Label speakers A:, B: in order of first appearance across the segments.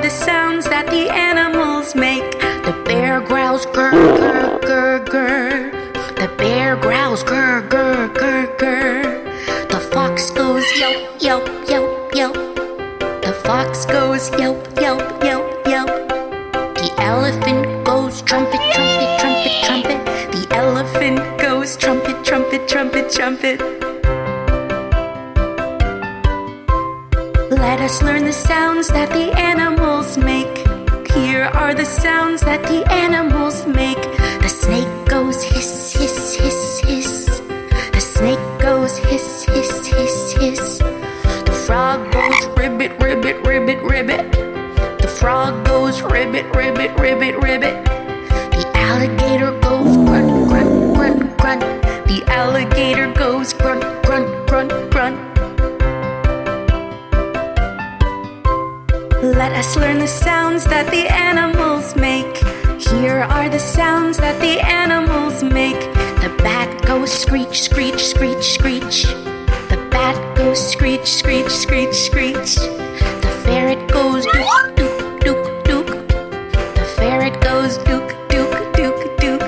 A: the sounds that the animals make. The bear growls grr, grr, grr, grr. The bear growls grr, grr, grr, grr. The fox goes yelp, yelp, yelp, yelp. The fox goes yelp, yelp, yelp, yelp. The elephant goes trumpet, trumpet, trumpet, trumpet. The elephant goes trumpet, trumpet, trumpet, trumpet. Let us learn the sounds that the animals make. Here are the sounds that the animals make. The snake goes hiss, hiss, hiss, hiss. The snake goes hiss, hiss, hiss, hiss. The frog goes ribbit, ribbit, ribbit, ribbit. The frog goes ribbit, ribbit, ribbit, ribbit. The alligator goes grunt, grunt, grunt, grunt. The alligator goes grunt, grunt, grunt, grunt. Let us learn the sounds that the animals make. Here are the sounds that the animals make. The bat goes screech, screech, screech, screech. The bat goes screech, screech, screech, screech. The ferret goes dook, dook, dook, dook. The ferret goes dook, dook, dook, dook.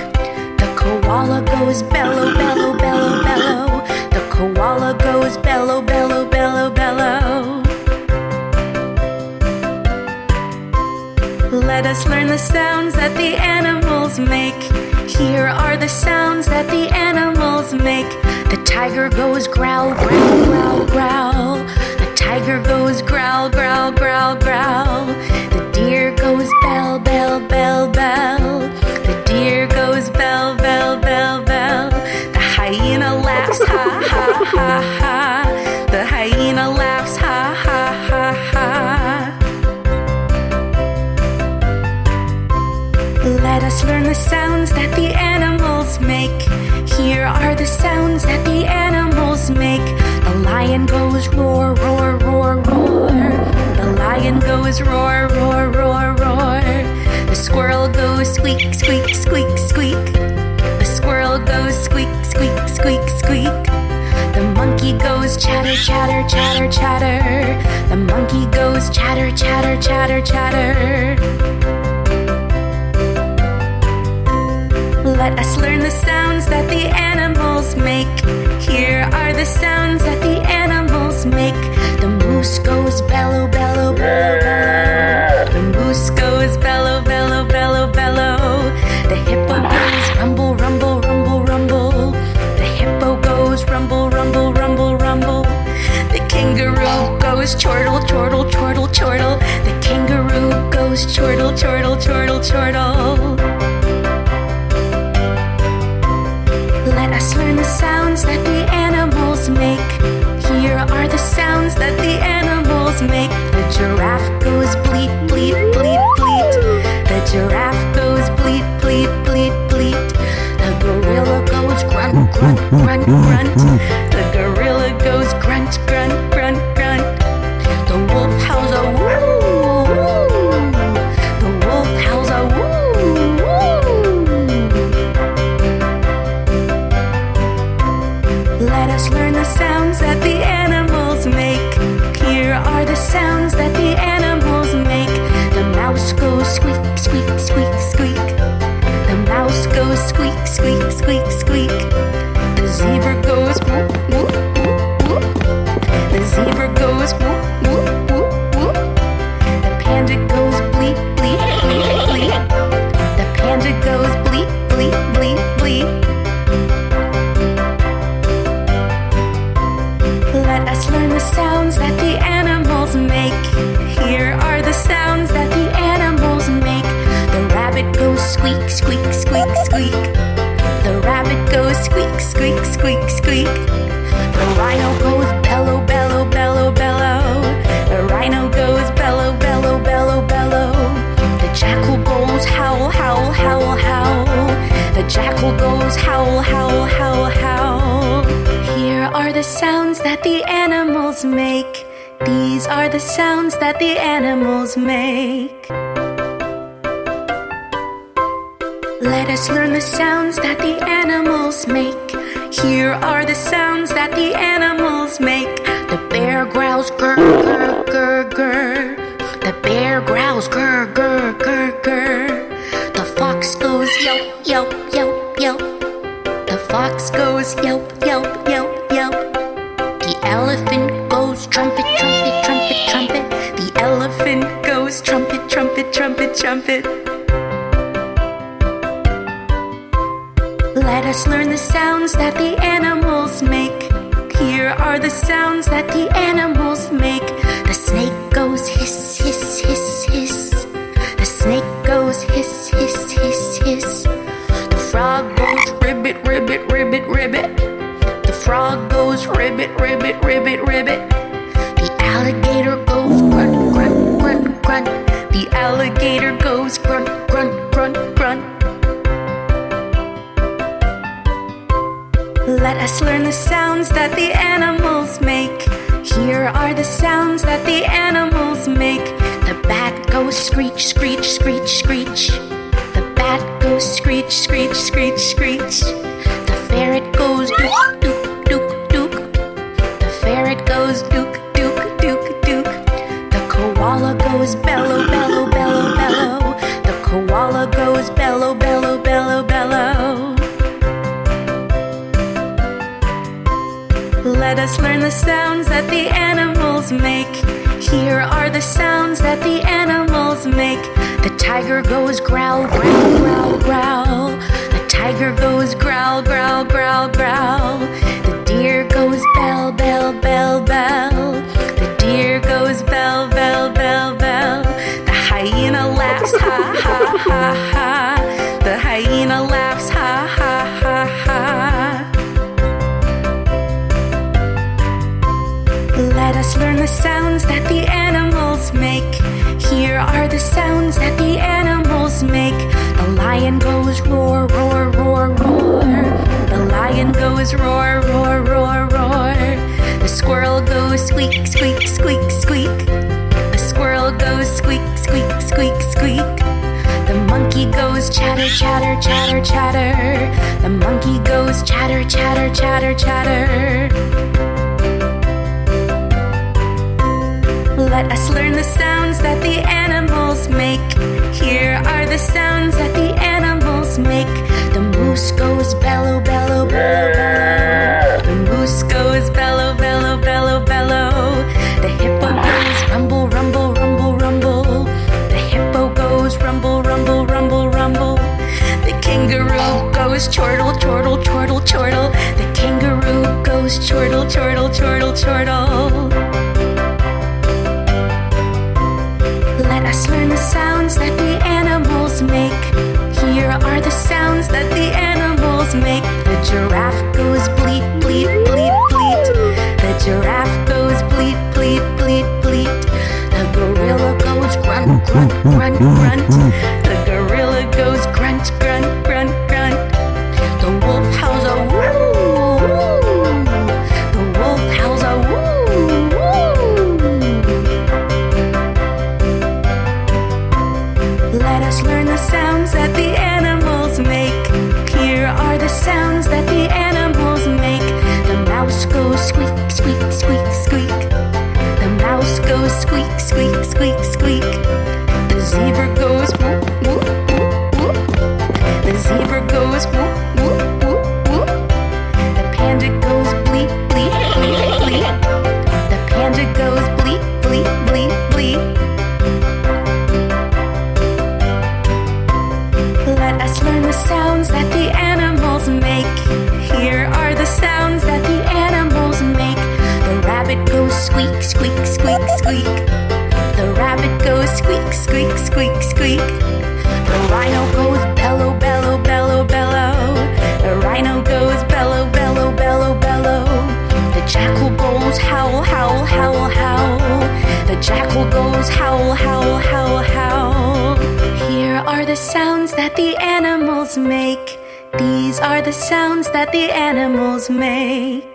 A: The koala goes bellow, bellow, bellow, bellow. The koala goes bellow, bellow, bellow, bellow. Let us learn the sounds that the animals make. Here are the sounds that the animals make. The tiger goes growl, growl, growl, growl. The tiger goes growl, growl, growl, growl. The deer goes bell, bell, bell, bell. The deer goes bell, bell, bell, bell. The hyena laughs, ha, ha, ha, ha. The hyena laughs, ha, ha, ha, ha. Let us learn the sounds that the animals make. Here are the sounds that the animals make. The lion goes roar, roar, roar, roar. The lion goes roar, roar, roar, roar. The squirrel goes squeak, squeak, squeak, squeak. The squirrel goes squeak, squeak, squeak, squeak. The monkey goes chatter, chatter, chatter, chatter. The monkey goes chatter, chatter, chatter, chatter. Let us learn the sounds that the animals make. Here are the sounds that the animals make. The moose goes bellow, bellow, bellow, bellow. The moose goes bellow, bellow, bellow, bellow. The hippo goes rumble, rumble, rumble, rumble. The hippo goes rumble, rumble, rumble, rumble. The kangaroo goes chortle, chortle, chortle, chortle. The kangaroo goes chortle, chortle, chortle, chortle. Let us learn the sounds that the animals make. Here are the sounds that the animals make. The giraffe goes bleat, bleat, bleat, bleat. The giraffe goes bleat, bleat, bleat, bleat. The gorilla goes grunt, grunt, grunt, grunt. The gorilla goes grunt, grunt, grunt, grunt. The wolf howls a woo, woo. The wolf howls a woo, woo. Let us learn the sounds that the animals make. Here are the sounds that the animals make. The mouse goes squeak, squeak, squeak, squeak. The mouse goes squeak, squeak, squeak, squeak. The zebra goes whoop, whoop, whoop, whoop. The zebra goes whoop, whoop, whoop, whoop. The panda goes bleep, bleep, bleep, bleep. The panda goes bleep, bleep, bleep, bleep. Let us learn the sounds that the animals make. Here are the sounds that the animals make. The rabbit goes squeak, squeak, squeak, squeak. The rabbit goes squeak, squeak, squeak, squeak. The rhino goes bellow, bellow, bellow, bellow. The rhino goes bellow, bellow, bellow, bellow. The jackal goes howl, howl, howl, howl. The jackal goes howl, howl, howl, howl. Here are the sounds that the animals make. These are the sounds that the animals make. Let us learn the sounds that the animals make. Here are the sounds that the animals make. The bear growls grr, grr, grr, grr. The bear bear growls, grr, grr, grr, grr. The fox goes yelp, yelp, yelp, yelp. The fox goes yelp, yelp, yelp, yelp. The elephant goes trumpet, trumpet, trumpet, trumpet. The elephant goes trumpet, trumpet, trumpet, trumpet. Let us learn the sounds that the animals make. Here are the sounds that the animals make. The snake goes hiss, hiss, hiss, hiss. The snake goes hiss, hiss, hiss, hiss. The frog goes ribbit, ribbit, ribbit, ribbit. The frog goes ribbit, ribbit, ribbit, ribbit. The alligator goes grunt, grunt, grunt, grunt. The alligator goes grunt, grunt, grunt, grunt. Let us learn the sounds that the animals make. Here are the sounds that the animals make. The bat goes screech, screech, screech, screech. The bat goes screech, screech, screech, screech. The ferret goes dook, dook, dook, dook. The ferret goes dook, dook, dook, dook. The koala goes bellow, bellow, bellow, bellow. The koala goes bellow, bellow, bellow, bellow. Let us learn the sounds that the animals make. Here are the sounds that the animals make. The tiger goes growl, growl, growl, growl. The tiger goes growl, growl, growl, growl. The deer goes bell, bell, bell, bell. The deer goes bell, bell, bell, bell. The hyena laughs, ha, ha, ha, ha. The hyena laughs, ha, ha, ha, ha. Let us learn the sounds that the animals make. Here are the sounds that the animals make. The lion goes roar, roar, roar, roar. The lion goes roar, roar, roar, roar. The squirrel goes squeak, squeak, squeak, squeak. The squirrel goes squeak, squeak, squeak, squeak. The monkey goes chatter, chatter, chatter, chatter. The monkey goes chatter, chatter, chatter, chatter. Let us learn the sounds that the animals make. Here are the sounds that the animals make. The moose goes bellow, bellow, bellow, bellow. The moose goes bellow, bellow, bellow, bellow. The hippo goes rumble, rumble, rumble, rumble. The hippo goes rumble, rumble, rumble, rumble. The kangaroo goes chortle, chortle, chortle, chortle. The kangaroo goes chortle, chortle, chortle, chortle. Let us learn the sounds that the animals make. Here are the sounds that the animals make. The giraffe goes bleat, bleat, bleat, bleat. The giraffe goes bleat, bleat, bleat, bleat. The gorilla goes grunt, grunt, grunt, grunt. The gorilla goes grunt, grunt, grunt, grunt. The wolf howls a woo, woo. The wolf howls a woo, woo. Let us learn the sounds that the animals make. Here are the sounds that the animals make. The mouse goes squeak, squeak, squeak, squeak. The mouse goes squeak, squeak, squeak, squeak. The zebra goes whoop, whoop, whoop, whoop. The zebra goes whoop, whoop, whoop, whoop. The panda goes bleep, bleep, bleep, bleep. The panda goes bleep, bleep, bleep, bleep. Let us learn the sounds that the animals make. Here are the sounds that the animals make. The rabbit goes squeak, squeak, squeak, squeak. The rabbit goes squeak, squeak, squeak, squeak. The rhino goes bellow, bellow, bellow, bellow. The rhino goes bellow, bellow, bellow, bellow. The jackal goes howl, howl, howl, howl. The jackal goes howl, howl, howl, howl. Here are the sounds that the animals make. These are the sounds that the animals make.